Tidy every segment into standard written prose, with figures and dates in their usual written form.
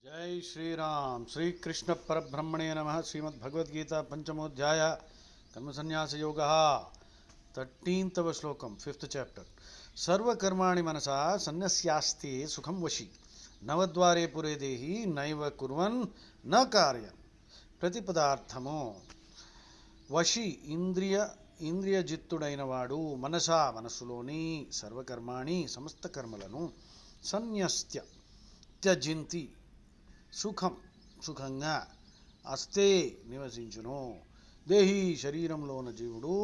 जय श्रीराम श्रीकृष्ण परब्रह्मणे नमः। श्रीमद्भगवद्गीता पंचमोध्याय कर्मसन्यास योग 13వ श्लोकम 5th चैप्टर। सर्वकर्माणि मनसा सन्न्यस्यास्ते सुखं वशी नवद्वारे पुरे देहि नैव कुर्वन् न कार्यं। प्रतिपदार्थमो వశి ఇంద్రియజిత్తుడైన వాడు మనసా మనస్సులోని సర్వకర్మాణి సమస్త కర్మలను సన్యస్త్య త్యజింతి సుఖంగా అస్తే నివసించును దేహి శరీరంలో ఉన్న జీవుడు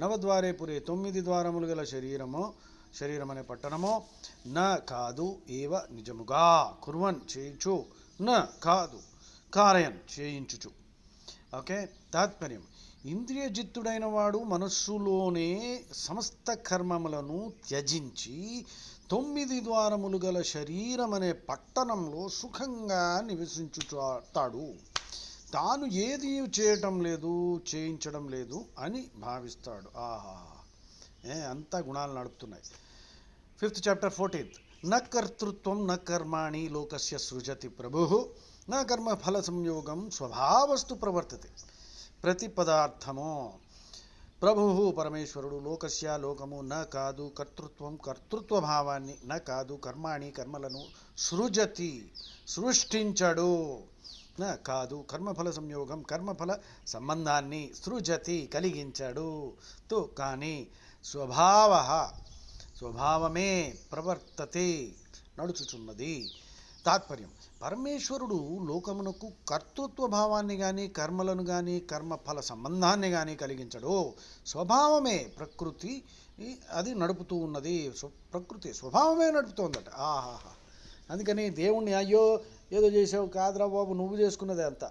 నవద్వారే పురే 9 ద్వారములు గల శరీరం అనే పట్టణము నా కాదు ఏవ నిజముగా కుర్వన్ చేయించు నా కాదు కారయన్ చేయించుచు. ఓకే, తాత్పర్యం ఇంద్రియజిత్తుడైన వాడు మనస్సులోనే సమస్త కర్మములను త్యజించి 9 ద్వారములు గల శరీరం అనే పట్టణంలో సుఖంగా నివసించుతాడు. తాను ఏది చేయటం లేదు, చేయించడం లేదు అని భావిస్తాడు. ఆహా, అంతా గుణాలు నడుపుతున్నాయి. 5th chapter 14th. న కర్తృత్వం న కర్మాణి లోకస్య సృజతి ప్రభు నా కర్మ ఫల సంయోగం స్వభావస్తు ప్రవర్తతే. ప్రతిపదార్థము ప్రభు పరమేశ్వరుడు లోకస్య లోకము న కాదు కర్తృత్వం కర్తృత్వభావాన్ని న కాదు కర్మాణి కర్మలను సృజతి సృష్టించడు న కాదు కర్మఫల సంయోగం కర్మఫల సంబంధాన్ని సృజతి కలిగించడు తో కానీ స్వభావమే ప్రవర్తతే నడుచుచున్నది. తాత్పర్యం పరమేశ్వరుడు లోకమునకు కర్తృత్వ భావాన్ని కానీ కర్మలను కానీ కర్మఫల సంబంధాన్ని కానీ కలిగించడు. స్వభావమే ప్రకృతి అది నడుపుతూ ఉన్నది. ప్రకృతి స్వభావమే నడుపుతోందట. ఆహాహా, అందుకని దేవుణ్ణి అయ్యో ఏదో చేసావు కాదురా బాబు నువ్వు చేసుకున్నదే అంతా.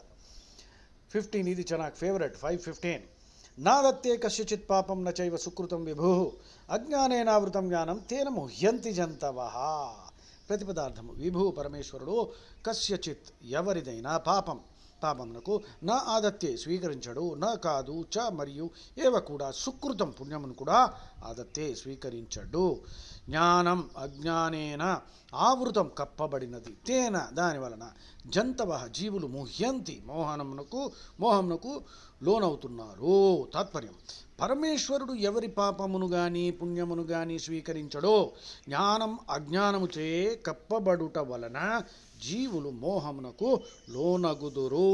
15 ఇది నాకు ఫేవరెట్. 5:15 నా దత్తే కస్యచిత్ పాపం నచైవ సుకృతం విభు అజ్ఞానేనావృతం జ్ఞానం తేన ముహ్యంతి జంతవః. ప్రతిపదార్థము విభు పరమేశ్వరుడు కస్యచిత్ ఎవరిదైనా పాపమునకు నా ఆదత్తే స్వీకరించడు నా కాదు చ మరియు ఏవ కూడా సుకృతం పుణ్యమును కూడా ఆదత్తే స్వీకరించడు. జ్ఞానం అజ్ఞానేన ఆవృతం కప్పబడినది తేన దాని వలన జంతవ జీవులు ముహ్యంతి మోహమునకు లోనవుతున్నారు. తాత్పర్యం పరమేశ్వరుడు ఎవరి పాపమును గాని పుణ్యమును గాని స్వీకరించడో జ్ఞానం అజ్ఞానముచే కప్పబడుట వలన జీవులు మోహమునకు లోనగుదురు.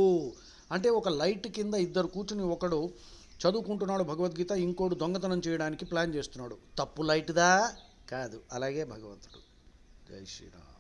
అంటే ఒక లైట్ కింద ఇద్దరు కూర్చుని ఒకడు చదువుకుంటున్నాడు భగవద్గీత, ఇంకోడు దొంగతనం చేయడానికి ప్లాన్ చేస్తున్నాడు. తప్పు లైట్దా కాదు, అలాగే భగవంతుడు. జై శ్రీరామ్.